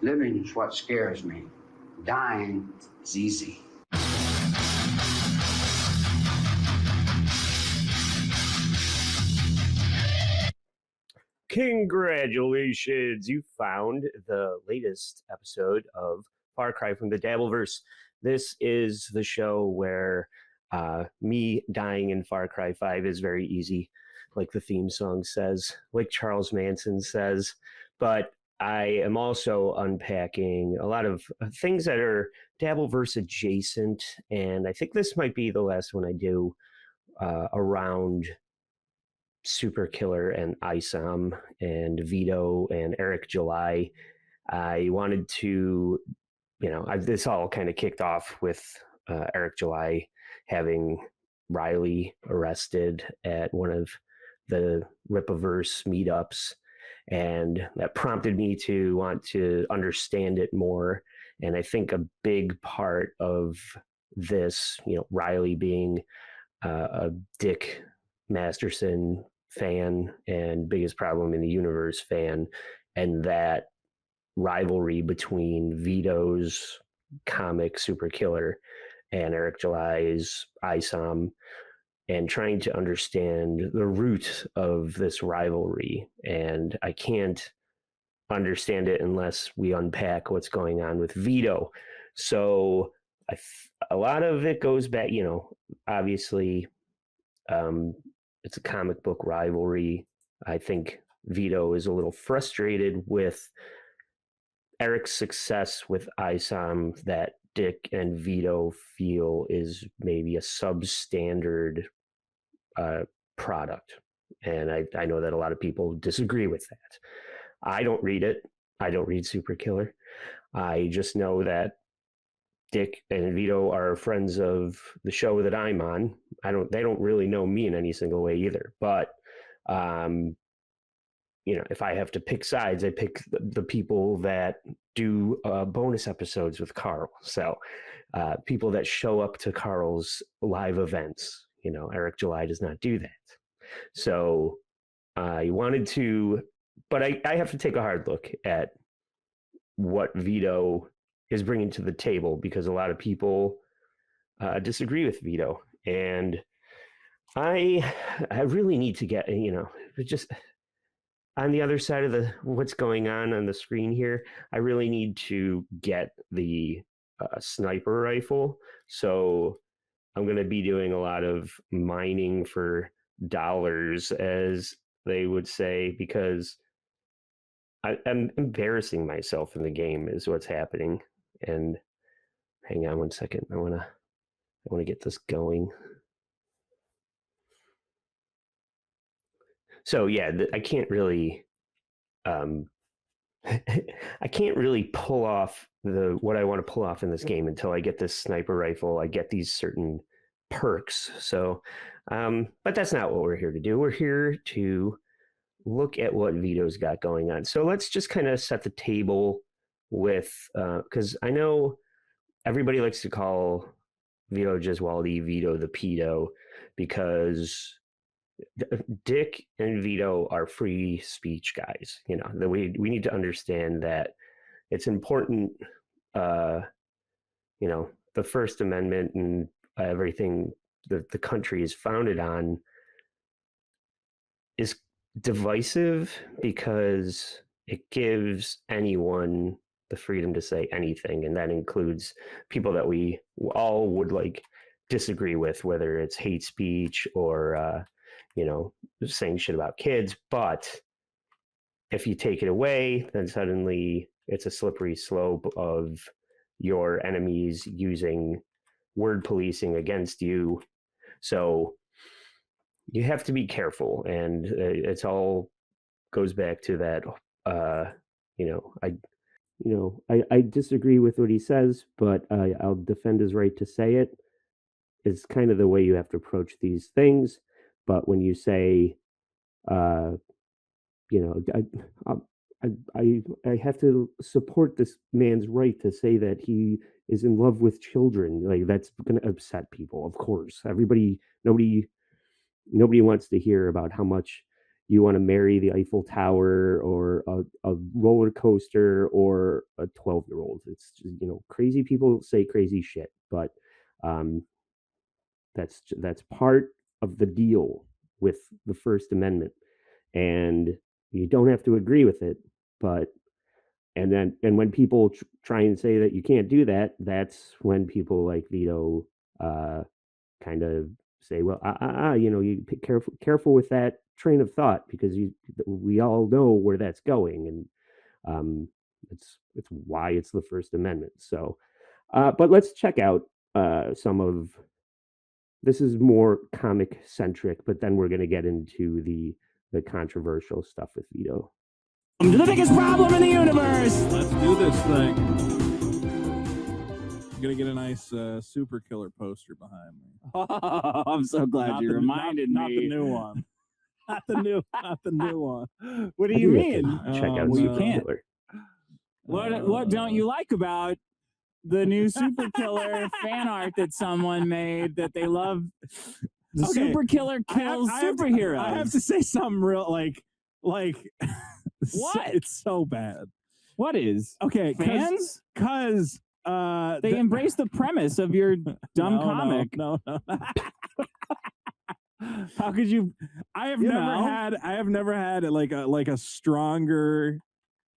Living is what scares me. Dying is easy. Congratulations! You found the latest episode of Cry From the Dabbleverse. This is the show where me dying in Far Cry 5 is very easy, like the theme song says, like Charles Manson says. But I am also unpacking a lot of things that are Dabbleverse adjacent, and I think this might be the last one I do around Super Killer and Isam and Vito and Eric July. I wanted to, this all kind of kicked off with Eric July having Riley arrested at one of the Ripaverse meetups. And that prompted me to want to understand it more. And I think a big part of this, Riley being a Dick Masterson fan and biggest problem in the universe fan, and that rivalry between Vito's comic Super Killer and Eric July's Isam, and trying to understand the root of this rivalry. And I can't understand it unless we unpack what's going on with Vito. So a lot of it goes back, obviously, it's a comic book rivalry. I think Vito is a little frustrated with Eric's success with Isam that Dick and Vito feel is maybe a substandard product. And I know that a lot of people disagree with that. I don't read it. I don't read Super Killer. I just know that Dick and Vito are friends of the show that I'm on. They don't really know me in any single way either. But, if I have to pick sides, I pick the people that do bonus episodes with Carl. So people that show up to Carl's live events, Eric July does not do that. So I wanted to, but I have to take a hard look at what Vito is bringing to the table, because a lot of people disagree with Vito, and I really need to get, just on the other side of what's going on the screen here. I really need to get the sniper rifle. So I'm going to be doing a lot of mining for dollars, as they would say, because I'm embarrassing myself in the game is what's happening. And hang on one second. I want to get this going. So yeah, I can't really, I can't really pull off what I want to pull off in this game until I get this sniper rifle. I get these certain perks. So, but that's not what we're here to do. We're here to look at what Vito's got going on. So let's just kind of set the table with, because I know everybody likes to call Vito Gesualdi Vito the pedo, because Dick and Vito are free speech guys. That we need to understand that it's important. The First Amendment and everything that the country is founded on is divisive, because it gives anyone the freedom to say anything, and that includes people that we all would disagree with, whether it's hate speech or saying shit about kids. But if you take it away, then suddenly it's a slippery slope of your enemies using word policing against you. So you have to be careful, and it's all goes back to that. I disagree with what he says, but I'll defend his right to say it. It's kind of the way you have to approach these things. But when you say, I have to support this man's right to say that he is in love with children, that's going to upset people. Of course, nobody wants to hear about how much you want to marry the Eiffel Tower or a roller coaster or a 12-year-old. It's just, crazy people say crazy shit, but that's part of the deal with the First Amendment, and you don't have to agree with it, but and when people try and say that you can't do that, that's when people like Vito kind of say, well, you be careful with that train of thought, because we all know where that's going, and it's why it's the First Amendment. So, but let's check out some of this. Is more comic centric, but then we're going to get into the controversial stuff with Vito. The biggest problem in the universe. Let's do this thing. I'm gonna get a nice super killer poster behind me. Oh, I'm so glad you reminded me. Not the new one. not the new one. What do you mean? Check out well, you Super can't. Killer. What don't you like about the new Super Killer fan art that someone made that they love? The Super Killer kills superheroes. I have to say something real like what? It's so bad. What is? Okay, fans? Because they embrace the premise of your dumb comic. No. How could you? I have never had like a stronger,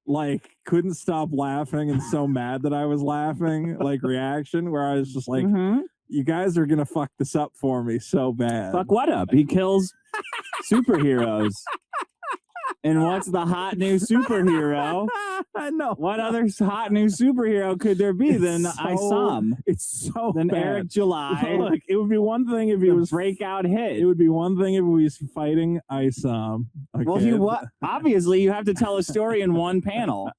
like, couldn't stop laughing and so mad that I was laughing, like, reaction where I was just like, you guys are gonna fuck this up for me so bad. Fuck what up? He kills superheroes. And what's the hot new superhero? I know. What other hot new superhero could there be than Isom? It's so than bad. Eric July. Look, it would be one thing if he was breakout hit. It would be one thing if he was fighting Isom. Okay? Well, obviously you have to tell a story in one panel.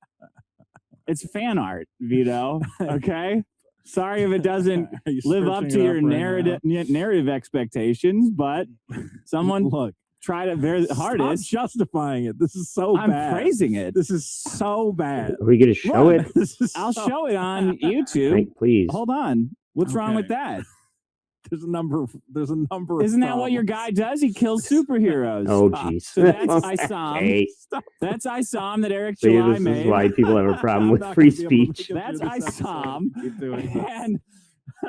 It's fan art, Vito. Okay. Sorry if it doesn't live up to your narrative expectations, but someone tried it very hardest. Stop justifying it. This is so bad. I'm praising it. This is so bad. Are we going to show it? I'll show it on YouTube. Right, please. Hold on. What's wrong with that? There's a number. Isn't that what your guy does? He kills superheroes. Oh, jeez. So that's Isom. Hey. That's Isom that Eric See, July this made. is why people have a problem with free speech. That's Isom. And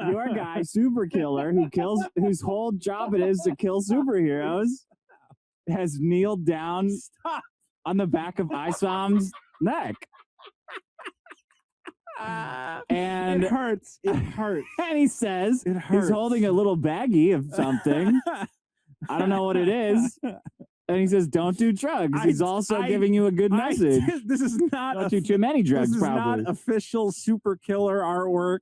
your guy, Super Killer, whose whole job it is to kill superheroes, has kneeled down on the back of Isom's neck. And it hurts. It hurts. And he says it hurts. He's holding a little baggie of something. I don't know what it is. And he says, "Don't do drugs." He's also giving you a good message. This is not. Don't do too many drugs. This is probably not official Super Killer artwork.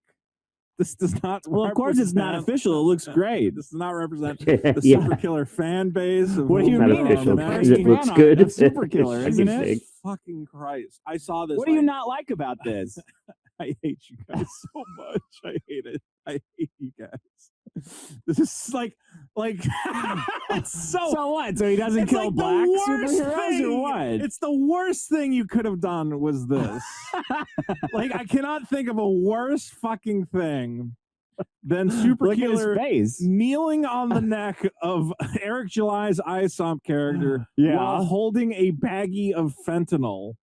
This does not. Well, of course, it's not official. It looks great. This does not represent the Super Killer fan base. What do you mean? Official. It looks good. Super Killer, isn't it? Fucking Christ! I saw this. What do you not like about this? I hate you guys so much. I hate it. I hate you guys. This is like it's so what? So he doesn't kill like black superheroes or what? It's the worst thing you could have done was this. Like, I cannot think of a worse fucking thing than Super Killer kneeling on the neck of Eric July's Isom character while holding a baggie of fentanyl.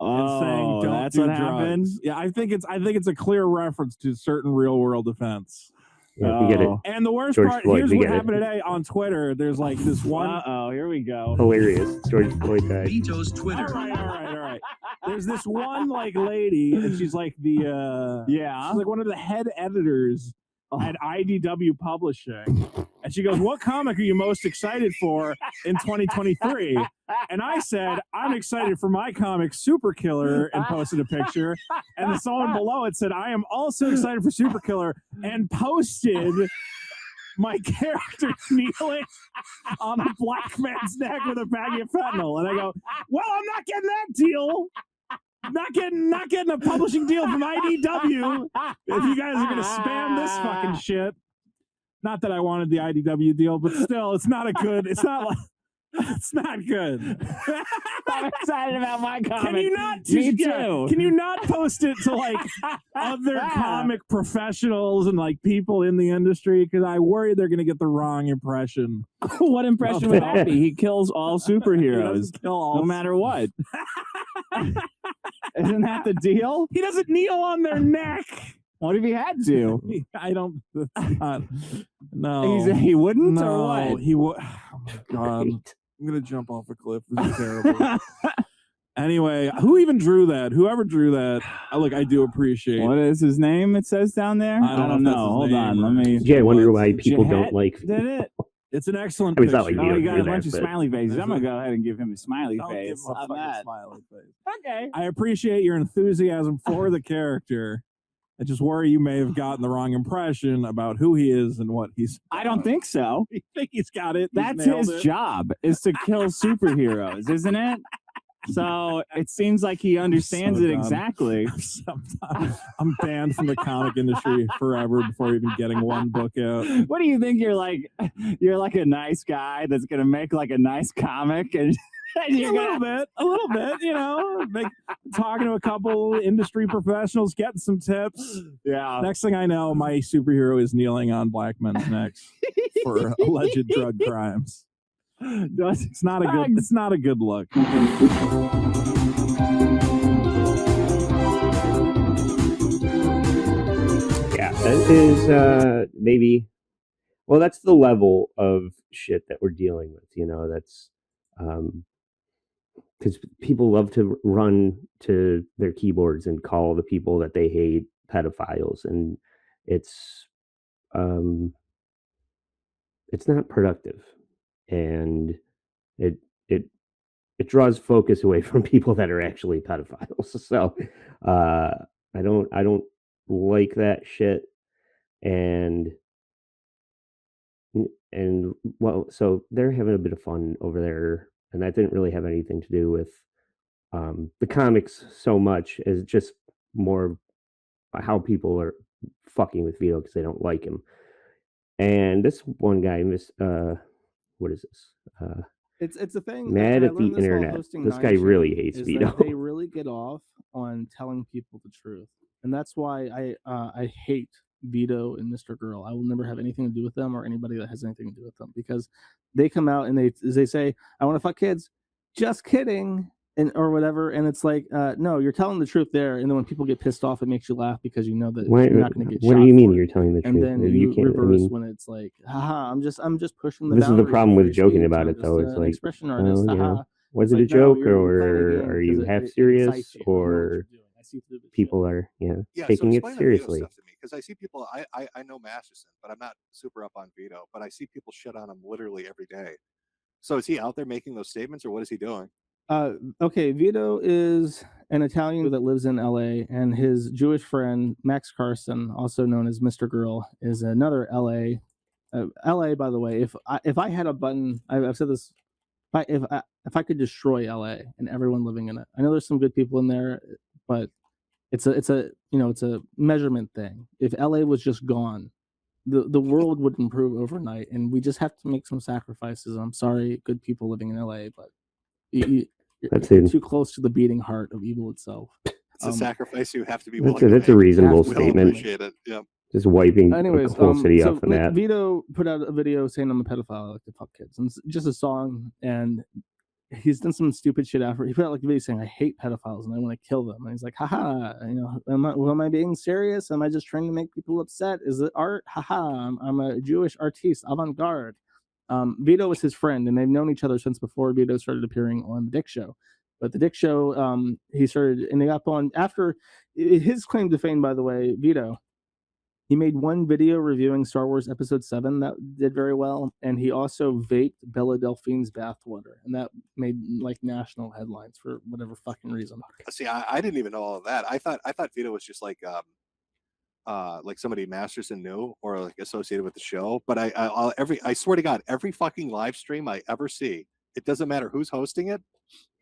And saying, "Don't that's do what drugs." happened. Yeah, I think it's a clear reference to certain real world events. Yeah, we get it. And the worst George part, Floyd, here's we what get happened today on Twitter. There's like this one. Here we go. Hilarious. George Floyd died. Vito's Twitter. All right. There's this one like lady, and she's like the she's like one of the head editors at IDW Publishing, and she goes, "What comic are you most excited for in 2023?" And I said, "I'm excited for my comic Super Killer," and posted a picture. And then someone below it said, "I am also excited for Super Killer," and posted my character kneeling on a black man's neck with a baggie of fentanyl. And I go, "Well, I'm not getting that deal. Not getting a publishing deal from IDW if you guys are gonna spam this fucking shit." Not that I wanted the IDW deal, but still, it's not It's not good. I'm excited about my comic. Can you not? Me too. Can you not post it to like other comic professionals and like people in the industry? Because I worry they're going to get the wrong impression. What impression would that be? He kills all superheroes, no matter what. Isn't that the deal? He doesn't kneel on their neck. What if he had to? I don't. No, He wouldn't, no, or what? He would. Oh my god! I'm gonna jump off a cliff. This is terrible. Anyway, who even drew that? Whoever drew that, I do appreciate. What is his name? It says down there. I don't know. Hold on, let me. Yeah, I wonder why people don't like. Did it? It's an excellent I mean, it's picture. not like He got a that, bunch of but- smiley faces. I'm gonna go ahead and give him a smiley Don't give face. him a I'm fucking mad. smiley face. Okay. I appreciate your enthusiasm for the character. I just worry you may have gotten the wrong impression about who he is and what he's. I don't think so. You think he's got it? That's his job, is to kill superheroes, isn't it? So it seems like he understands So it dumb. exactly. I'm banned from the comic industry forever before even getting one book out. What do you think? You're like a nice guy that's gonna make like a nice comic, and you're A little bit, talking to a couple industry professionals, getting some tips. Yeah. Next thing I know, my superhero is kneeling on black men's necks for alleged drug crimes. It's not a good look. Yeah, that is maybe. Well, that's the level of shit that we're dealing with. That's because people love to run to their keyboards and call the people that they hate pedophiles, and it's not productive, and it draws focus away from people that are actually pedophiles. So I don't like that shit, and well, so they're having a bit of fun over there, and that didn't really have anything to do with the comics so much as just more how people are fucking with Vito because they don't like him. And this one guy, what is this? It's a thing. Mad I at the learned this while internet. hosting This Nine guy Show, really hates is Vito. that they really get off on telling people the truth, and that's why I hate Vito and Mr. Girl. I will never have anything to do with them or anybody that has anything to do with them, because they come out and they say, I want to fuck kids. Just kidding. And or whatever, and it's like, no, you're telling the truth there, and then when people get pissed off, it makes you laugh because you know that you're not going to get. What shot do you mean for it. you're telling the truth? And then you you can't. reverse when it's like, haha, I'm just pushing the. This is the boundaries problem of with free joking speech. about I'm it, just though. It's an like, expression artist. well, Haha. was it a Like, no, joke, you're or playing a game are 'cause you it half excites serious, you. I know what or you're doing. I see through the shit. people are Yeah, taking so it explain the Vito seriously? stuff to me, because I see people. I know Masterson, but I'm not super up on Vito. But I see people shit on him literally every day. So is he out there making those statements, or what is he doing? Okay, Vito is an Italian that lives in LA, and his Jewish friend Max Carson, also known as Mr. Girl, is another LA. LA, by the way, if I had a button, I've said this, if I could destroy LA and everyone living in it. I know there's some good people in there, but it's a measurement thing. If LA was just gone, the world would improve overnight, and we just have to make some sacrifices. I'm sorry, good people living in LA, but you're too close to the beating heart of evil itself. It's a sacrifice you have to be willing to That's a make. reasonable We all statement. appreciate it. Yeah. Just wiping Anyways, the whole city so off from that. Vito put out a video saying I'm a pedophile, I like to fuck kids, and it's just a song. And he's done some stupid shit after. He put out like a video saying I hate pedophiles and I want to kill them. And he's like, haha, am I being serious? Am I just trying to make people upset? Is it art? Haha, I'm a Jewish artiste, avant-garde. Vito was his friend, and they've known each other since before Vito started appearing on the Dick Show. But the Dick Show, he started, and they got on after his claim to fame, by the way, Vito. He made one video reviewing Star Wars Episode 7 that did very well, and he also vaped Bella Delphine's bathwater, and that made like national headlines for whatever fucking reason. See, I didn't even know all of that. I thought Vito was just like somebody Masterson knew or like associated with the show. But I swear to God, every fucking live stream I ever see, it doesn't matter who's hosting it.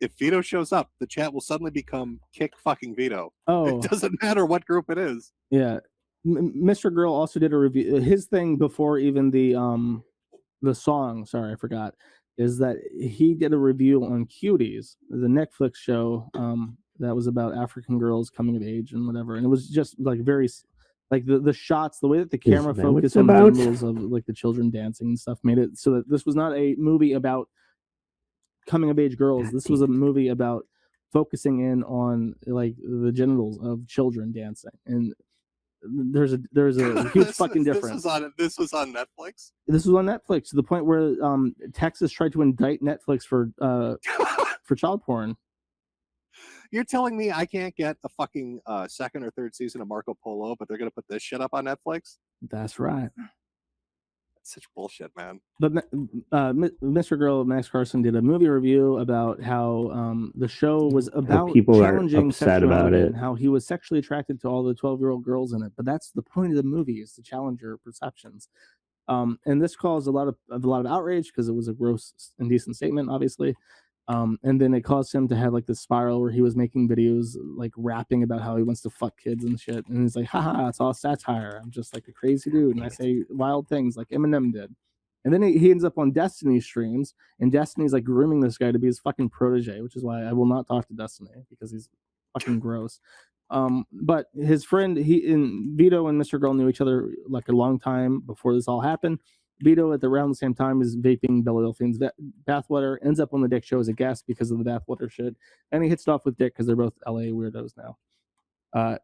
If Vito shows up, the chat will suddenly become kick fucking Vito. Oh, it doesn't matter what group it is. Yeah. Mr. Girl also did a review. His thing before even the song, sorry, I forgot, is that he did a review on Cuties, the Netflix show that was about African girls coming of age and whatever, and it was just like very like the shots, the way that the camera focused on the genitals of like the children dancing and stuff made it so that this was not a movie about coming of age girls. This was a movie about focusing in on like the genitals of children dancing, and there's a huge fucking difference. This was on Netflix. This was on Netflix to the point where Texas tried to indict Netflix for child porn. You're telling me I can't get a fucking second or third season of Marco Polo, but they're gonna put this shit up on Netflix? That's right. That's such bullshit, man. But Mr. Girl Max Carson did a movie review about how the show was about people are challenging upset about it, and how he was sexually attracted to all the 12-year-old girls in it. But that's the point of the movie, is to challenge your perceptions. And this caused a lot of outrage because it was a gross, indecent statement, obviously. And then it caused him to have like this spiral where he was making videos like rapping about how he wants to fuck kids and shit. And he's like, haha, it's all satire. I'm just like a crazy dude. And I say wild things like Eminem did. And then he ends up on Destiny streams, and Destiny's like grooming this guy to be his fucking protege, which is why I will not talk to Destiny, because he's fucking gross. But his friend, Vito and Mr. Girl knew each other like a long time before this all happened. Vito, at around the same time, is vaping Billy Delphine's bathwater, ends up on the Dick show as a guest because of the bathwater shit, and he hits it off with Dick because they're both LA weirdos now.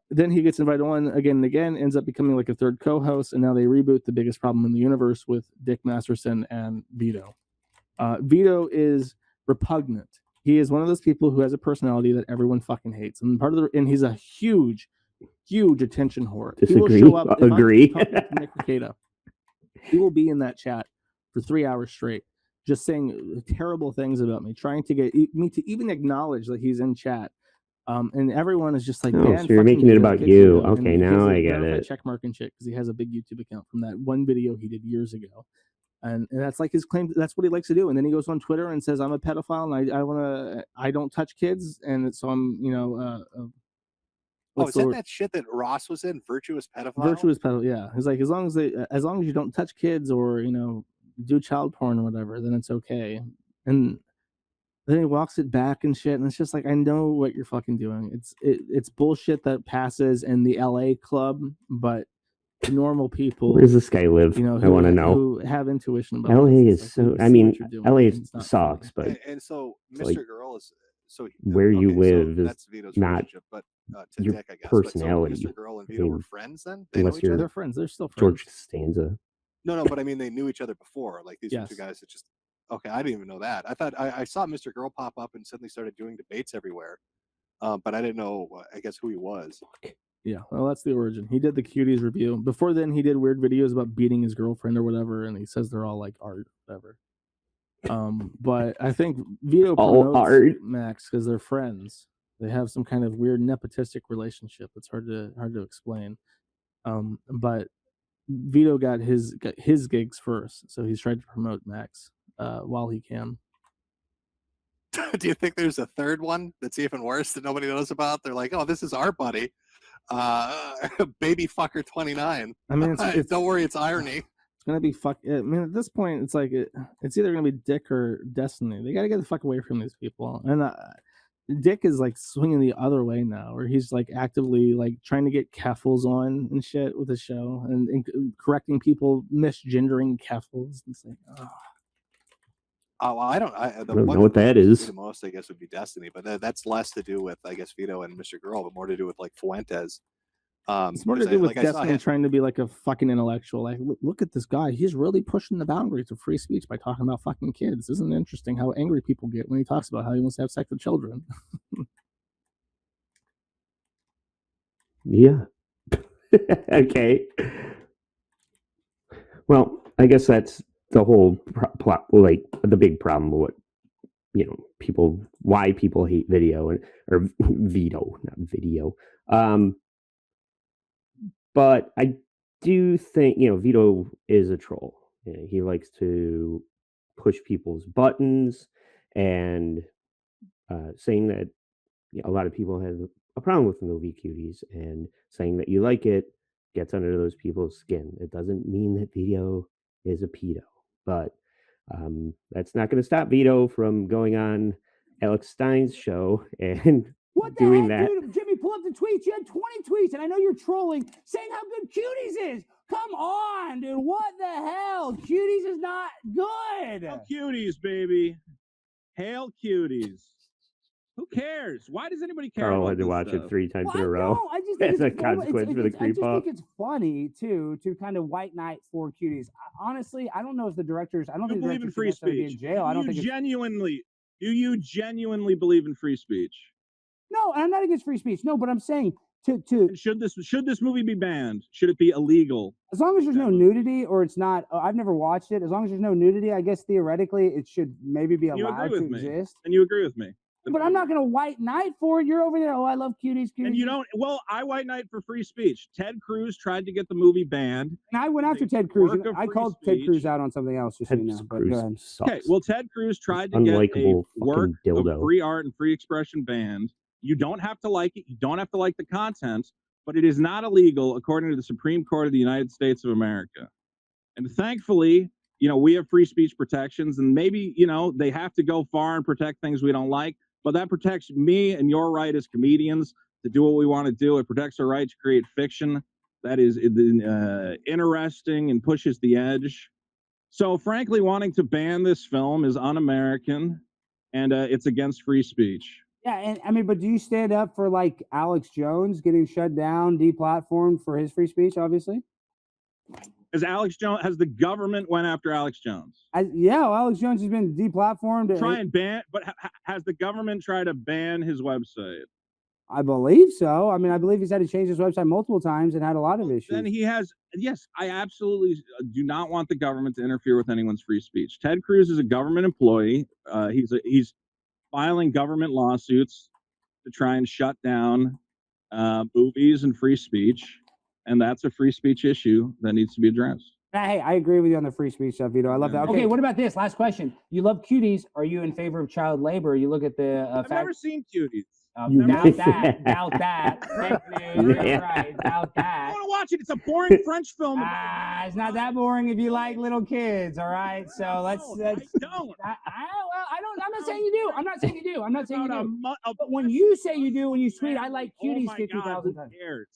Then he gets invited on again and again, ends up becoming like a third co-host, and now they reboot The Biggest Problem in the Universe with Dick Masterson and Vito. Vito is repugnant. He is one of those people who has a personality that everyone fucking hates, and and he's a huge attention whore. Disagree. He will show up. Agree. Nick Rekieta. He will be in that chat for 3 hours straight, just saying terrible things about me, trying to get me to even acknowledge that he's in chat. And everyone is just like, oh, so you're making it about you. Okay, now I get it. Check mark and shit, because he has a big YouTube account from that one video he did years ago. And that's like his claim. That's what he likes to do. And then he goes on Twitter and says, I'm a pedophile and I don't touch kids. And so I'm, is that shit that Ross was in? Virtuous pedophile? Virtuous pedophile, yeah. He's like, as long as you don't touch kids or, do child porn or whatever, then it's okay. And then he walks it back and shit. And it's just like, I know what you're fucking doing. It's bullshit that passes in the LA club, but normal people. Where does this guy live? I want to know. Who have intuition about LA is like, so. I mean, LA sucks, but and so Mr. Like, Girl is where you live is that's Vito's not but to your Dick, I guess. personality. So Mr. Girl and Vito were friends then. They Unless know each other? They're friends. They're still friends. George Costanza. No, but I mean they knew each other before. Like these are two guys that just. Okay, I didn't even know that. I thought I saw Mr. Girl pop up and suddenly started doing debates everywhere, but I didn't know. I guess who he was. Yeah, well, that's the origin. He did the Cuties review. Before then, he did weird videos about beating his girlfriend or whatever, and he says they're all like art, whatever. But I think Vito promotes Max because they're friends. They have some kind of weird nepotistic relationship. It's hard to explain. But Vito got his gigs first, so he's tried to promote Max while he can. Do you think there's a third one that's even worse that nobody knows about? They're like, oh, this is our buddy, baby fucker 29. I mean, don't worry, it's irony. It's gonna be fuck. I mean, at this point, it's like it's either gonna be Dick or Destiny. They gotta get the fuck away from these people. And Dick is like swinging the other way now, where he's like actively like trying to get Keffels on and shit with the show and correcting people misgendering Keffels. It's like, oh. Oh, well, I don't know what that is. The most, I guess, would be Destiny, but that's less to do with, I guess, Vito and Mr. Girl, but more to do with like Fuentes. It's more to do with Destiny trying to be like a fucking intellectual. Like, look at this guy. He's really pushing the boundaries of free speech by talking about fucking kids. Isn't it interesting how angry people get when he talks about how he wants to have sex with children? Yeah. Okay. Well, I guess that's the whole plot, like the big problem with why people hate video or Vito, not video. But I do think Vito is a troll. He likes to push people's buttons and saying that a lot of people have a problem with the movie Cuties, and saying that you like it gets under those people's skin. It doesn't mean that Vito is a pedo. But That's not going to stop Vito from going on Alex Stein's show and What the doing heck, that. dude? Jimmy, pull up the tweets. You had 20 tweets, and I know you're trolling, saying how good Cuties is. Come on, dude. What the hell? Cuties is not good. Hail Cuties, baby. Hail Cuties. Who cares? Why does anybody care? Carl about had to this watch stuff? it 3 times Well, in a I row. don't. I just think As a it's fun. consequence for the I creep just up. think it's funny too to kind of white knight for Cuties. Honestly, I don't know if the directors. I don't You think the believe in directors free should necessarily be speech. in jail. I don't think. Do you genuinely believe in free speech? No, I'm not against free speech. No, but I'm saying to And should this movie be banned? Should it be illegal? as long as there's no nudity or it's not. I've never watched it. As long as there's no nudity, I guess theoretically it should maybe be You allowed agree to with me? exist. And you agree with me? But I'm not going to white knight for it. You're over there. Oh, I love Cuties. And you don't. Well, I white knight for free speech. Ted Cruz tried to get the movie banned. And I went after the Ted Cruz. work And of I free called Ted Cruz speech. out on something else, just so you Ted know. But Cruz go ahead. sucks. Okay, well, Ted Cruz tried to get a Unlikable work fucking dildo. of free art and free expression banned. You don't have to like it. You don't have to like the content, but it is not illegal according to the Supreme Court of the United States of America. And thankfully, we have free speech protections, and maybe, they have to go far and protect things we don't like, but that protects me and your right as comedians to do what we want to do. It protects our right to create fiction that is interesting and pushes the edge. So, frankly, wanting to ban this film is un-American, and it's against free speech. Yeah, and I mean, but do you stand up for like Alex Jones getting shut down, deplatformed for his free speech? Obviously, Has the government went after Alex Jones? Alex Jones has been deplatformed. Try and ban, but has the government tried to ban his website? I believe so. I mean, I believe he's had to change his website multiple times and had a lot of issues. Then he has. Yes, I absolutely do not want the government to interfere with anyone's free speech. Ted Cruz is a government employee. He's filing government lawsuits to try and shut down movies and free speech, and that's a free speech issue that needs to be addressed. Hey, I agree with you on the free speech stuff, Vito. I love that. Okay, what about this? Last question. You love Cuties. Are you in favor of child labor? You look at the I've never seen Cuties. Doubt that. Doubt that. Fake news. Yeah. Right. Doubt that. I want to watch it. It's a boring French film. It's not that boring if you like little kids. All right. So let's. I don't. I don't. I'm not saying you do. I'm not saying you do. I'm not saying you do. But when you say you do, when you tweet, I like Cuties 50,000 times. Who cares?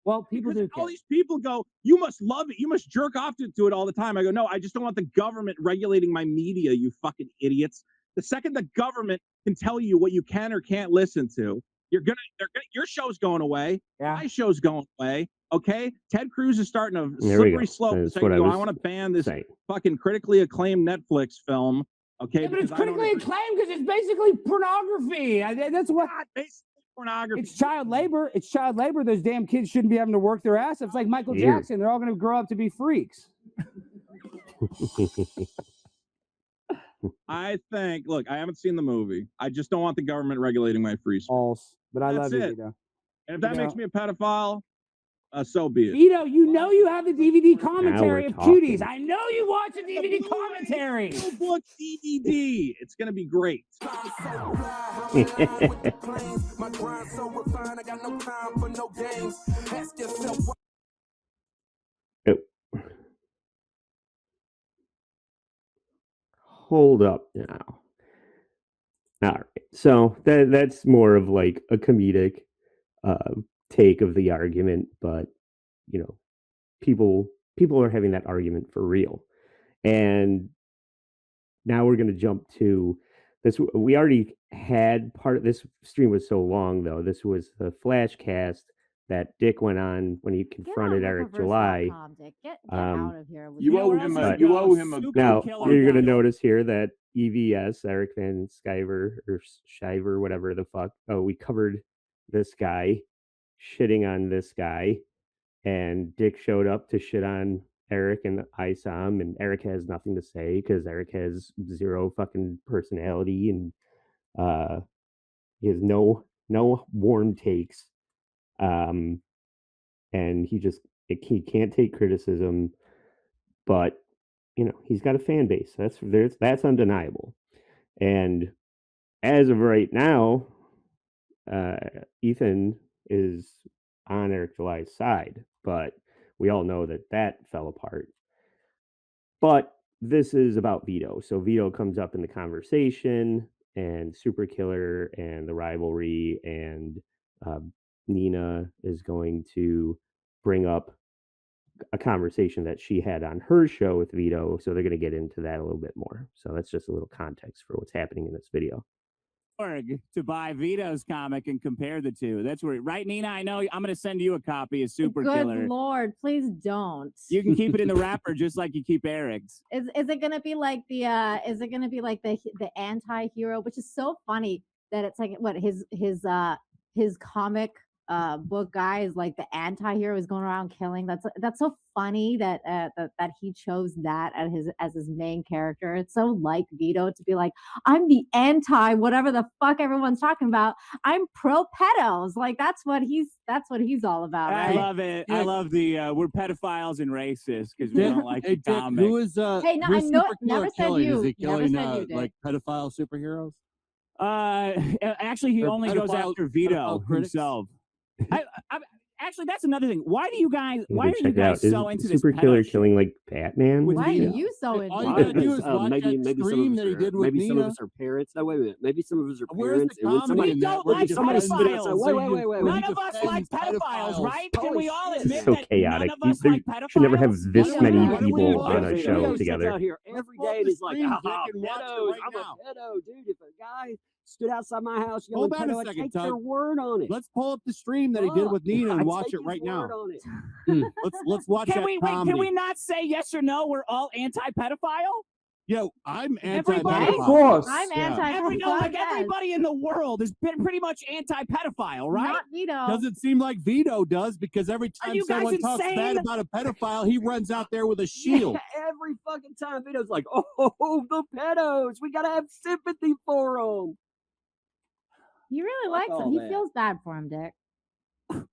Well, people do. All these people go, you must love it. You must jerk off to it all the time. I go, no, I just don't want the government regulating my media, you fucking idiots. The second the government can tell you what you can or can't listen to, your show's going away. Yeah. My show's going away. Okay? Ted Cruz is starting a slippery slope. Saying, I want to ban this fucking critically acclaimed Netflix film. Okay? Yeah, but it's critically acclaimed because it's basically pornography. That's what. Basically pornography. It's child labor. It's child labor. Those damn kids shouldn't be having to work their ass. It's like Michael Jackson. They're all going to grow up to be freaks. I think. Look, I haven't seen the movie. I just don't want the government regulating my free speech. False. But I love you, it. Vito. And if that makes me a pedophile, so be it. Vito, you know you have the DVD commentary of Cuties. I know you watch the DVD commentary. Book DVD. It's going to be great. Hold up now. All right. So that's more of like a comedic take of the argument, but people are having that argument for real. And now we're going to jump to this. We already had part of this stream was so long though. This was the flash cast that Dick went on when he confronted Eric July. Get out of here. You owe him a. Now you're going to notice here that EVS, Eric Van Sciver or Shiver, whatever the fuck. Oh, we covered this guy shitting on this guy, and Dick showed up to shit on Eric, and I saw him, and Eric has nothing to say because Eric has zero fucking personality, and he has no warm takes, and he can't take criticism, but he's got a fan base. That's undeniable. And as of right now, Ethan is on Eric July's side, but we all know that fell apart. But this is about Vito. So Vito comes up in the conversation, and Super Killer and the rivalry, and Nina is going to bring up a conversation that she had on her show with Vito. So they're going to get into that a little bit more. So that's just a little context for what's happening in this video. To buy Vito's comic and compare the two. That's where, right, Nina? I know I'm going to send you a copy of Super Killer. Good Lord, please don't. You can keep it in the wrapper just like you keep Eric's. Is it gonna be like the the anti-hero, which is so funny that it's like what his comic book guy is like the anti-hero is going around killing. That's so funny that that he chose that as his main character. It's so like Vito to be like, I'm the anti whatever the fuck everyone's talking about. I'm pro pedos. Like that's what he's all about. I Right? love it. I love the we're pedophiles and racist because we don't like the comic. Who is Hey, no, who's I know Super Killer never said killing? you. Is he Never killing said you, Dick. like pedophile superheroes? Actually, he Or only goes pedophile- after Vito pedophile critics? himself. Actually, that's another thing. Why do you guys? You Why can are you check it out. guys Is so into this Super Killer pedo shit? killing like Batman? With Why are Vito? you so into All you it? gotta do is watch maybe that some of stream us that he are- did with maybe some of Nina. us are parents. No, wait a minute. Maybe some of us are Where's parents. the and when comedy somebody, in We that? don't Where like he somebody defends- spit out, pedophiles. wait, where None he of us defends like pedophiles, right? Can Holy we all shit. admit So that chaotic. none of us You like pedophiles? should never have this Vito, many what do we people do? on a Vito show sits together. out here every Pull up day and the he's like, stream, ah, Dick, and watch it pedos. right I'm now. a pedo, dude. If a guy stood outside my house Hold yelling on a pedo, I'd second, take Tug. their word on it. Let's pull up the stream that he did with Nina and I'd watch take it his right now. word on it. Let's watch Can that we wait? comedy. Can we not say yes or no? We're all anti-pedophile. Yo, I'm Everybody? anti-pedophile. Of course. I'm Yeah. anti-pedophile. Everybody in the world has been pretty much anti-pedophile, right? Not Vito. Doesn't seem like Vito does because every Are time you guys someone talks insane? bad about a pedophile, he runs out there with a shield. Every fucking time Vito's like, oh, the pedos. We gotta have sympathy for them. He really Fuck likes him. all He that. feels bad for him, Dick.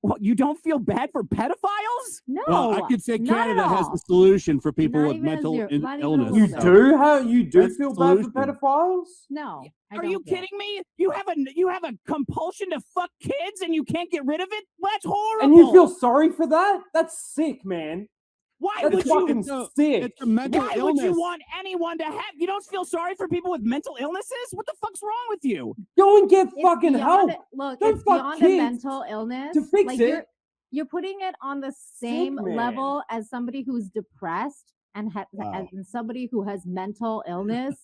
Well, you don't feel bad for pedophiles? No, Well, I could say not at Canada has all. the solution for people Not with even a mental zero- not even a illness. little You bit. do? You do That's feel the bad for solution. pedophiles? No. I Are don't you feel. kidding me? You have a compulsion to fuck kids and you can't get rid of it? Well, that's horrible. And you feel sorry for that? That's sick, man. why That's would fucking you? sick. It's a mental Why illness. would you want anyone to have? You don't feel sorry for people with mental illnesses? What the fuck's wrong with you? Go and get It's fucking beyond help. it- Look, Don't it's fuck beyond a kids mental illness. to fix like, it. You're putting it on the same man. level as somebody who's depressed and and somebody who has mental illness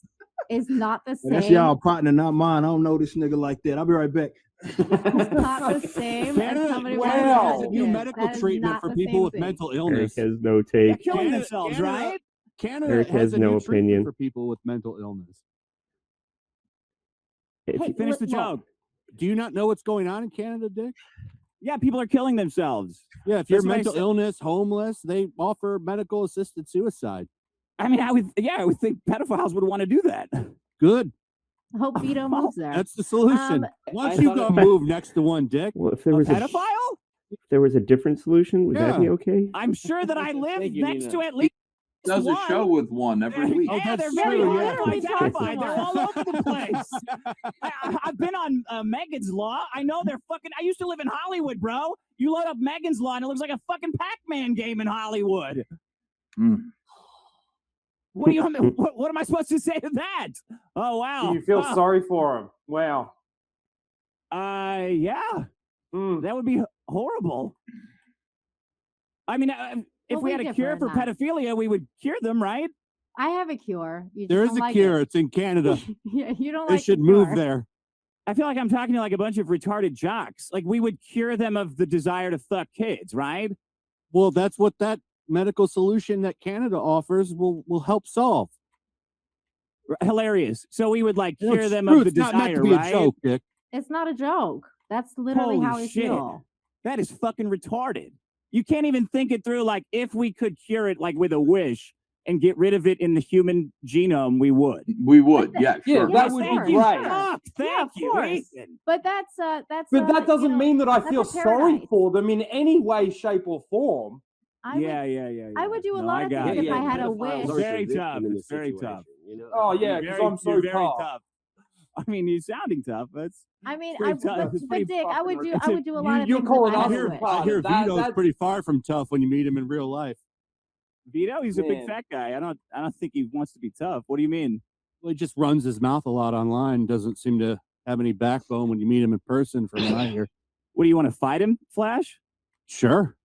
is not the same. That's y'all partner, not mine. I don't know this nigga like that. I'll be right back. It's not the same Canada, as somebody with Canada has a new mental medical illness. That is treatment not for the people same with thing. mental Eric illness. has no They're take. killing Canada- themselves, Canada- right? Canada Eric has has a no new treatment opinion. for people with mental illness. If Hey, you- Finish the look, joke. Do you not know what's going on in Canada, Dick? Yeah, people are killing themselves. Yeah, if you're That's what I mental said. illness, homeless, they offer medical assisted suicide. I mean, I would think pedophiles would want to do that. Good. I hope Vito moves there. That's the solution. Once you go move next to one, Dick. well, if there A was a different solution, would that be okay? I'm sure that I live Thank you, next Nina. to at least Does a one. show with one every week. Oh, Yeah, that's they're very true, yeah. identified. They're all over the place. I've been on Megan's Law. I know they're fucking. I used to live in Hollywood, bro. You load up Megan's Law, and it looks like a fucking Pac-Man game in Hollywood. What do you? What am I supposed to say to that? Oh wow. Do you feel sorry for him? Wow. Yeah. That would be horrible. I mean, if Well, we we had a differ cure in for that. pedophilia, we would cure them, right? I have a cure. You just There is don't a like cure. It. It's in Canada. Yeah, you don't They like. should the move cure. there. I feel like I'm talking to like a bunch of retarded jocks. Like we would cure them of the desire to fuck kids, right? Well, that's what that medical solution that Canada offers will help solve. Hilarious. So we would like You know, cure it's them true. of the It's not meant desire, to be right? a joke, Dick. It's not a joke. That's literally Holy how I shit. feel. That is fucking retarded. You can't even think it through. Like if we could cure it, like with a wish, and get rid of it in the human genome, we would. We would, yeah, Yeah, sure. that Yes, would sir. be right. Fuck, Yeah, thank of you, course. Ethan. But that's But that doesn't you know, mean that I that's feel a sorry paradise. for them in any way, shape, or form. I would, Yeah. I would do a No, lot I of got things it. if I had a pedophiles wish. aren't Very the victim tough. in this It's very situation, tough. You know? Oh yeah, You're because very- I'm so you're very tough. I mean, you're sounding tough. That's I mean, pretty tough. It's but pretty Dick, I would fucking do a lot of you're things calling if I us had a retarded. wish. I hear That- Vito's that- pretty far from tough when you meet him in real life. Vito, he's a big Man. fat guy. I don't think he wants to be tough. What do you mean? Well, he just runs his mouth a lot online. Doesn't seem to have any backbone when you meet him in person. From what I hear. What do you want to fight him, Flash? Sure.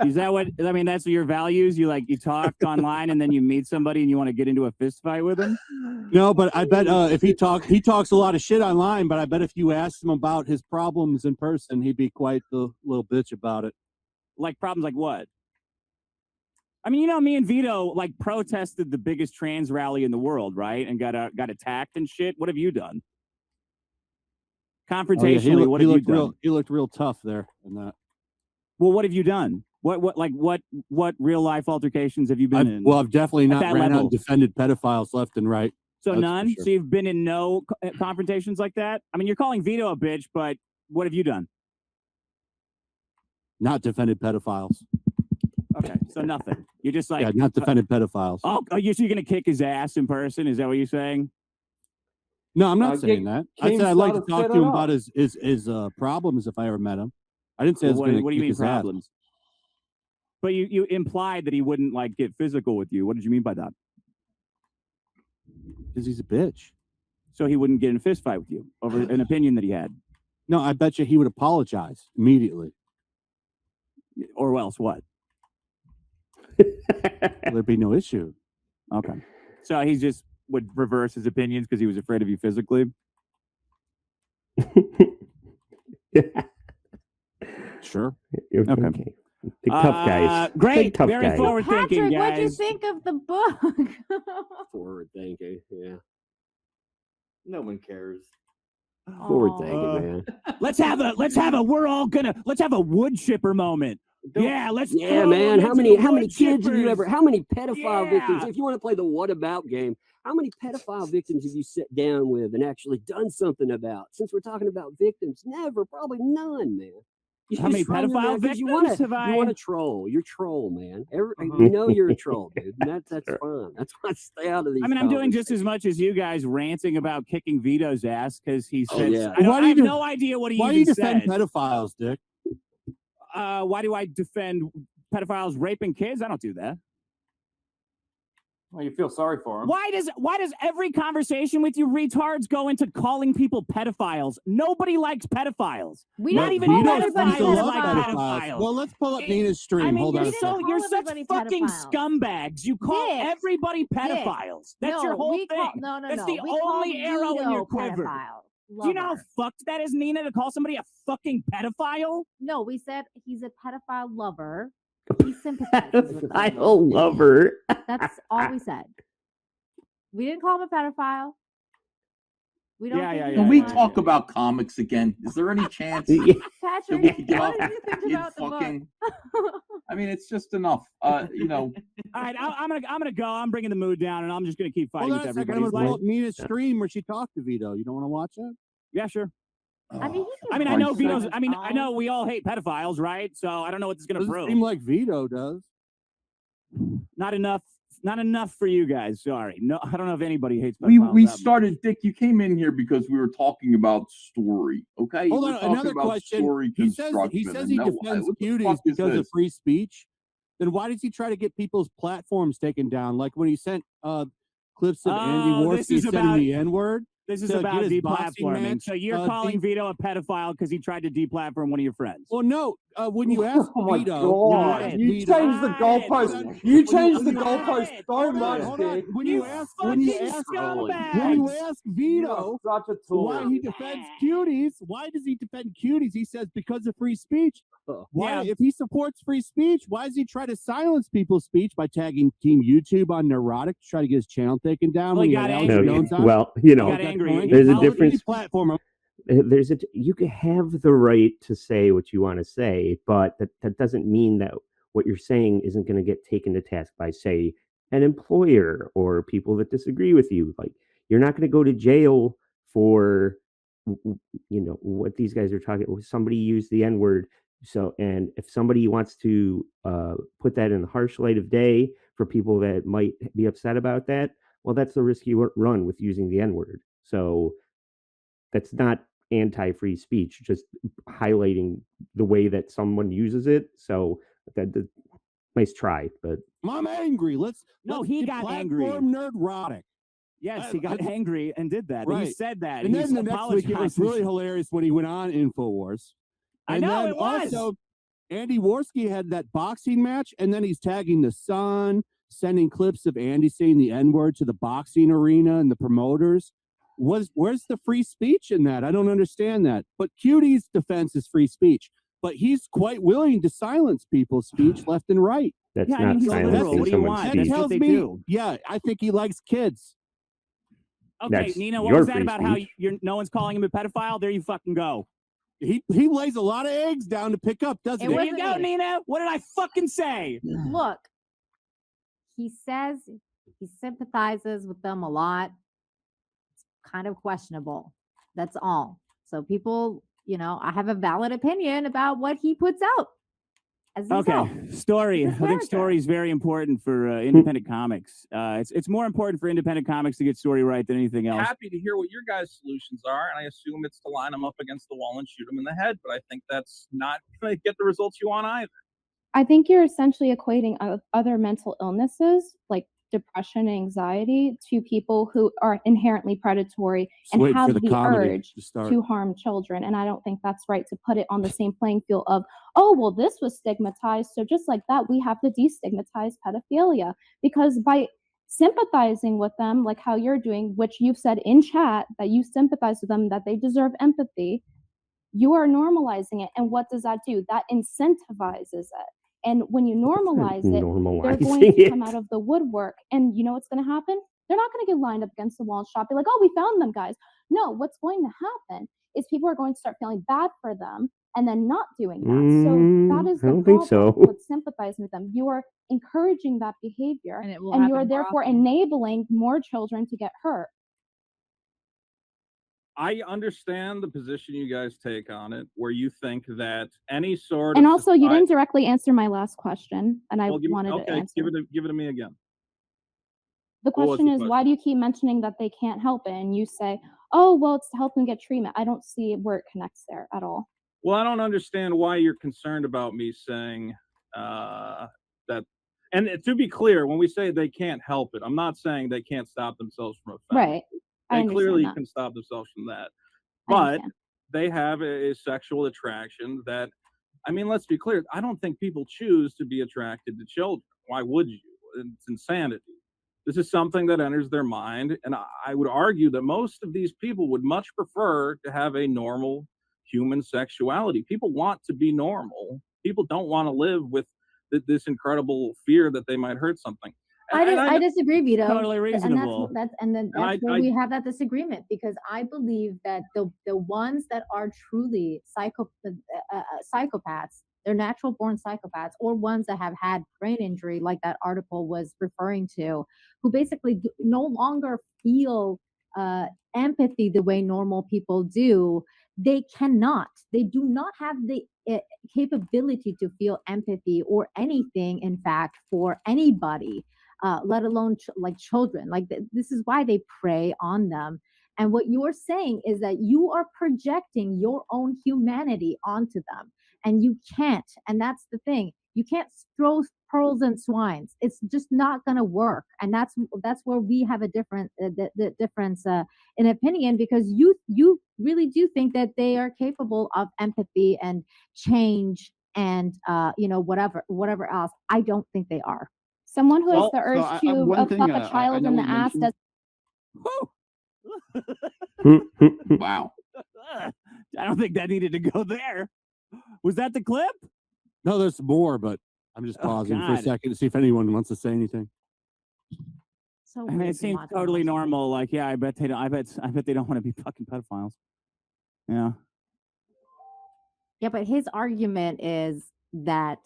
Is that what I mean? That's your values. You talk online and then you meet somebody and you want to get into a fist fight with him. No, but I bet if he talks a lot of shit online. But I bet if you asked him about his problems in person, he'd be quite the little bitch about it. Like problems like what? I mean, me and Vito protested the biggest trans rally in the world, right? And got attacked and shit. What have you done? Confrontationally, what have you done? He looked real tough there in that. Well, what have you done? What real life altercations have you been in? Well, I've definitely not ran out level? and defended pedophiles left and right. So That's none. for sure. So you've been in no confrontations like that. I mean, you're calling Vito a bitch, but what have you done? Not defended pedophiles. Okay, so nothing. You're just Not defended pedophiles. Oh, you're gonna kick his ass in person? Is that what you're saying? No, I'm not saying that. I said I'd like to started talk to setting him up. about his problems if I ever met him. I didn't say I was What going do to you mean his ass. problems? But you implied that he wouldn't get physical with you. What did you mean by that? Because he's a bitch. So he wouldn't get in a fist fight with you over an opinion that he had, No, I bet you he would apologize immediately. or else what? There'd be no issue. Okay, so he just would reverse his opinions because he was afraid of you physically. Sure. Okay. Big tough guys. Great. Big tough Very guys. forward thinking, Patrick, what'd you guys. think of the book? Forward thinking. Yeah. No one cares. Forward Aw. thinking, man. Let's have a wood chipper moment. Yeah, let's. Yeah, throw man. him How into many the wood kids have you chippers. ever? How many pedophile victims? Yeah. If you want to play the what about game, how many pedophile victims have you sat down with and actually done something about? Since we're talking about victims, never, probably none, man. You How many just run your pedophile mouth 'cause you victims have You want I? to troll. You're troll, man. You know you're a troll, dude. And that's fun. That's why I stay out of these. I mean, I'm doing just as much as you guys ranting about kicking Vito's ass because he said. yeah. I have no idea what he Why do you even defend said. pedophiles, Dick? Why do I defend pedophiles raping kids? I don't do that. Well, you feel sorry for him. Why does every conversation with you retards go into calling people pedophiles? Nobody likes pedophiles. We Not don't even call pedophiles everybody like pedophiles. pedophiles. Well, let's pull up Nina's stream. I mean, Hold on you're a second. you're Call such everybody fucking pedophiles. scumbags. You call Dick. everybody pedophiles. That's your No, whole we thing. call- no, That's no. the We call only arrow in Vito your quiver. pedophile. Do you know how Lover. fucked that is, Nina, to call somebody a fucking pedophile? No, we said he's a pedophile lover. He sympathizes with I them. don't love her. That's all we said. We didn't call him a pedophile. We don't. Yeah, think yeah, he's yeah, Can we one. talk about comics again? Is there any chance Yeah. that Patrick, we could get what off did you think in about the book? fucking? I mean, it's just enough. All right, I'm gonna go. I'm bringing the mood down, and I'm just gonna keep fighting Hold on with a second. everybody. I'm It's going to like- pull up Nina's stream where she talked to Vito. You don't want to watch that? yeah, sure. I mean, he I can mean, I know voice Vito's. his I mean, I own. know we all hate pedophiles, right? So I don't know what this is gonna Doesn't prove. seem like Vito does. Not enough. Not enough for you guys. Sorry. No, I don't know if anybody hates we pedophiles. we that much. started. Dick, you came in here because we were talking about story. Okay. Hold We're on, talking another about question. Story He says construction he and no- defends what the cuties fuck is because of this? free speech. Then why does he try to get people's platforms taken down? Like when he sent clips of Andy Oh, this Worski is saying about- the N-word. This is to about get his boxing deplatforming. match, So you're calling Vito a pedophile because he tried to deplatform one of your friends. Well, no. When you ask Oh my Vito, God. when You Vito- changed the goalpost. You changed the goalpost so much, Hold on. Dick. When you ask Vito Such a tool. why he defends cuties, why does he defend cuties? He says because of free speech. Why, Yeah. if he supports free speech, why does he try to silence people's speech by tagging Team YouTube on Neurotic to try to get his channel taken down? Well, when he had got Alex angry. Jones on? Well, He got angry. There's a How would he difference. platform You can have the right to say what you want to say, but that doesn't mean that what you're saying isn't going to get taken to task by, say, an employer or people that disagree with you. Like, you're not going to go to jail for what these guys are talking. Somebody used the N-word. So, and if somebody wants to put that in the harsh light of day for people that might be upset about that, well, that's the risk you run with using the N-word. So that's not anti-free speech, just highlighting the way that someone uses it. So that Nice try, but I'm angry. Let's he get got angry. platform nerdrotic. Yes, he got angry and did that. Right. He said that. And then the next week, it was really hilarious when he went on InfoWars. I know, then it was. Also, Andy Worski had that boxing match, and then he's tagging the Sun, sending clips of Andy saying the N-word to the boxing arena and the promoters. Where's the free speech in that? I don't understand that. But Cutie's defense is free speech. But he's quite willing to silence people's speech left and right. That's not silencing someone's speech. That tells me, yeah, I think he likes kids. Okay, That's Nina, what your was that free about how speech. no one's calling him a pedophile? There you fucking go. He lays a lot of eggs down to pick up, doesn't he? There you go, Nina. What did I fucking say? Look, he says he sympathizes with them a lot. It's kind of questionable. That's all. So people, I have a valid opinion about what he puts out. Okay, story. I think story is very important for independent comics. It's more important for independent comics to get story right than anything else. Happy to hear what your guys' solutions are, and I assume it's to line them up against the wall and shoot them in the head. But I think that's not going to get the results you want either. I think you're essentially equating other mental illnesses like depression and anxiety to people who are inherently predatory and have the urge to harm children. And I don't think that's right to put it on the same playing field of, oh, well, this was stigmatized. So just like that, we have to destigmatize pedophilia. Because by sympathizing with them, like how you're doing, which you've said in chat that you sympathize with them, that they deserve empathy, you are normalizing it. And what does that do? That incentivizes it. And when you normalize it, they're going to come out of the woodwork. And you know what's going to happen? They're not going to get lined up against the wall and shop. Be like, oh, we found them, guys. No, what's going to happen is people are going to start feeling bad for them and then not doing that. So that is the problem with sympathizing with them. You are encouraging that behavior, and you are therefore enabling more children to get hurt. I understand the position you guys take on it, where you think that any sort and of also you didn't directly answer my last question, and I wanted to answer. Give it to me again. The question is, why do you keep mentioning that they can't help it? And you say, oh, well, it's to help them get treatment. I don't see where it connects there at all. Well, I don't understand why you're concerned about me saying that. And to be clear, when we say they can't help it, I'm not saying they can't stop themselves from offending. Right. They clearly can stop themselves from that. But they have a sexual attraction that, I mean, let's be clear. I don't think people choose to be attracted to children. Why would you? It's insanity. This is something that enters their mind. And I would argue that most of these people would much prefer to have a normal human sexuality. People want to be normal. People don't want to live with this incredible fear that they might hurt something. I disagree, Vito. Totally reasonable. That's where we have that disagreement, because I believe that the ones that are truly psychopaths, they're natural born psychopaths, or ones that have had brain injury, like that article was referring to, who basically no longer feel empathy the way normal people do. They do not have the capability to feel empathy or anything, in fact, for anybody. Let alone like children. Like this is why they prey on them. And what you're saying is that you are projecting your own humanity onto them, and you can't. And that's the thing. You can't throw pearls and swines. It's just not going to work. And that's where we have a different the difference in opinion, because you really do think that they are capable of empathy and change and whatever else. I don't think they are. Someone who has the urge to fuck a child in the ass does. Wow. I don't think that needed to go there. Was that the clip? No, there's more, but I'm just pausing for a second to see if anyone wants to say anything. So it seems totally normal. Like, yeah, I bet they don't want to be fucking pedophiles. Yeah. Yeah, but his argument is that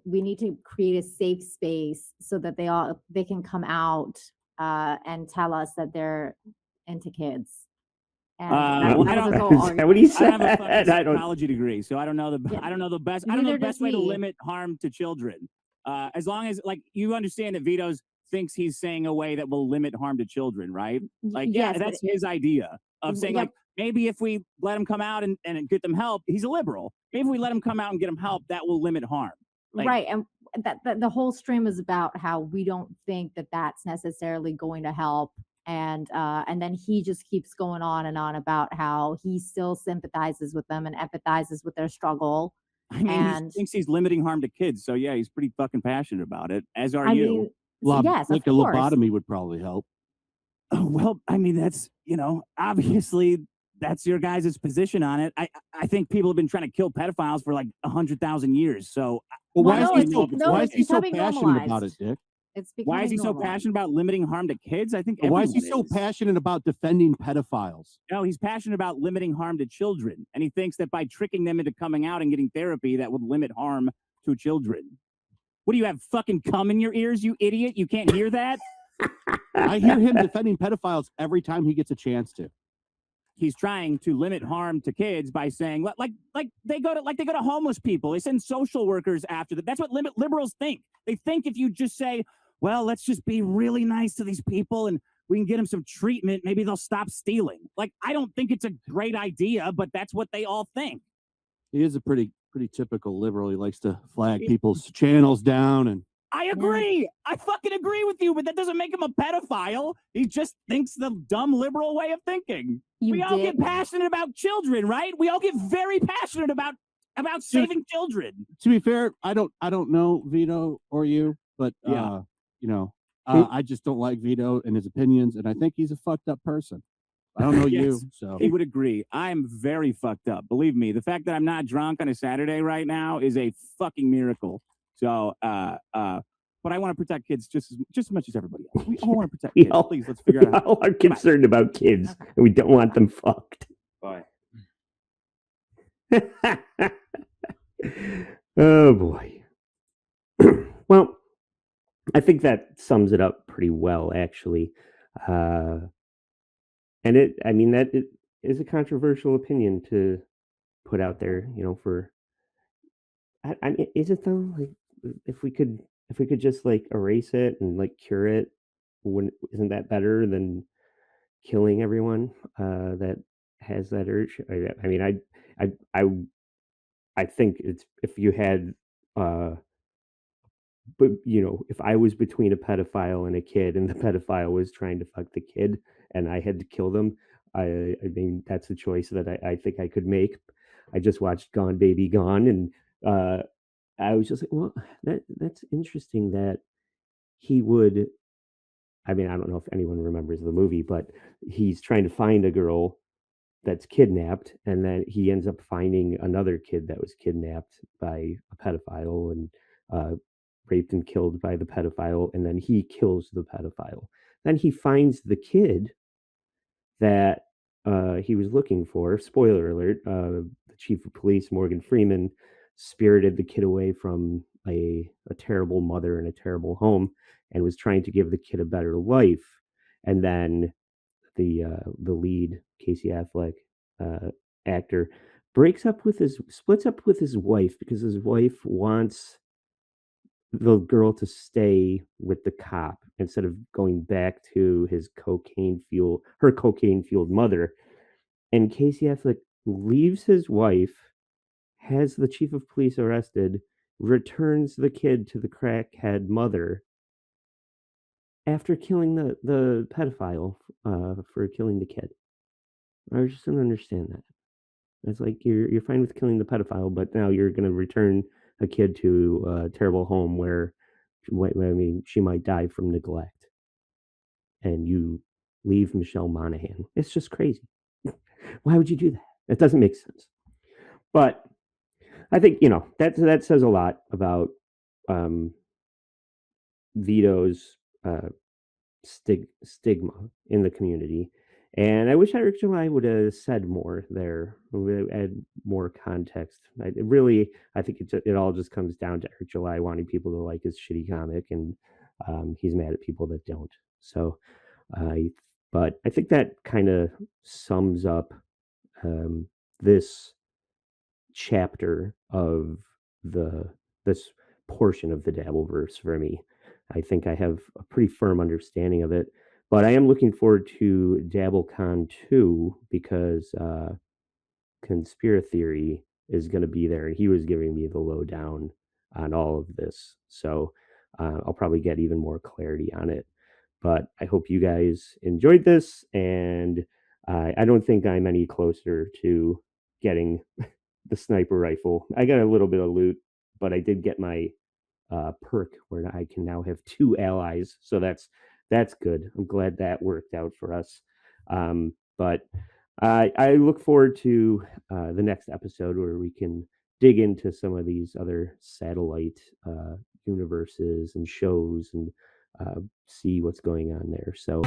we need to create a safe space so that they can come out and tell us that they're into kids. And is that what he said? I have a psychology degree, so I don't know the best way to limit harm to children. As long as, like, you understand that Vito's thinks he's saying a way that will limit harm to children, right? Like, yeah, that's his idea of saying, like, maybe if we let them come out and get them help, he's a liberal. Maybe if we let them come out and get them help, that will limit harm. Like, right. the whole stream is about how we don't think that that's necessarily going to help. And then he just keeps going on and on about how he still sympathizes with them and empathizes with their struggle. I mean, And he thinks he's limiting harm to kids. So yeah, he's pretty fucking passionate about it, as are I you. mean, yes, like of a course. lobotomy would probably help. Oh, well, I mean, that's, obviously that's your guys' position on it. I think people have been trying to kill pedophiles for like 100,000 years. So Well, Well, why no, is he it's- so, no, why it's is he so becoming passionate about it, normalized. Dick? It's why is he so normalized. passionate about limiting harm to kids? I think Why is he everyone so passionate about defending pedophiles? No, he's passionate about limiting harm to children. And he thinks that by tricking them into coming out and getting therapy, that would limit harm to children. What do you have, fucking cum in your ears, you idiot? You can't hear that? I hear him defending pedophiles every time he gets a chance to. He's trying to limit harm to kids by saying, like they go to homeless people. They send social workers after them. That's what liberals think. They think if you just say, well, let's just be really nice to these people and we can get them some treatment, maybe they'll stop stealing. Like, I don't think it's a great idea, but that's what they all think. He is a pretty typical liberal. He likes to flag people's channels down and I agree. I fucking agree with you, but that doesn't make him a pedophile. He just thinks the dumb liberal way of thinking. We all get passionate about children, right? We all get very passionate about saving children. To be fair, I don't know Vito or you, but Yeah. I just don't like Vito and his opinions, and I think he's a fucked up person. I don't know you, Yes, so he would agree. I'm very fucked up. Believe me, the fact that I'm not drunk on a Saturday right now is a fucking miracle. So, but I want to protect kids just as much as everybody else. We all want to protect kids. Please, let's figure out how. We all are concerned about kids, and we don't want them fucked. Bye. Oh boy. Well, I think that sums it up pretty well, actually. And that is a controversial opinion to put out there, for. I mean, is it though? Like, if we could just like erase it and like cure it, isn't that better than killing everyone that has that urge? I mean, I think it's if you had, but if I was between a pedophile and a kid, and the pedophile was trying to fuck the kid, and I had to kill them, I mean that's a choice that I think I could make. I just watched Gone Baby Gone, and I was just like, well, that's interesting that he would. I mean, I don't know if anyone remembers the movie, but he's trying to find a girl that's kidnapped, and then he ends up finding another kid that was kidnapped by a pedophile and raped and killed by the pedophile, and then he kills the pedophile. Then he finds the kid that he was looking for. Spoiler alert, the chief of police, Morgan Freeman, spirited the kid away from a terrible mother in a terrible home and was trying to give the kid a better life. And then the lead, Casey Affleck, actor, splits up with his wife because his wife wants the girl to stay with the cop instead of going back to her cocaine fueled mother. And Casey Affleck leaves his wife, has the chief of police arrested, returns the kid to the crackhead mother after killing the pedophile for killing the kid. I just don't understand that. It's like you're fine with killing the pedophile, but now you're going to return a kid to a terrible home where, she might die from neglect, and you leave Michelle Monaghan. It's just crazy. Why would you do that? It doesn't make sense. But I think that says a lot about Vito's stigma in the community. And I wish Eric July would have said more there, would add more context. I think it all just comes down to Eric July wanting people to like his shitty comic, and he's mad at people that don't. So, but I think that kind of sums up this chapter of this portion of the Dabbleverse for me. I think I have a pretty firm understanding of it. But I am looking forward to DabbleCon 2 because Conspiracy Theory is going to be there, and he was giving me the lowdown on all of this. So I'll probably get even more clarity on it. But I hope you guys enjoyed this, and I don't think I'm any closer to getting the sniper rifle. I got a little bit of loot, but I did get my perk where I can now have 2 allies. So that's good. I'm glad that worked out for us. But I look forward to the next episode where we can dig into some of these other satellite universes and shows and see what's going on there. So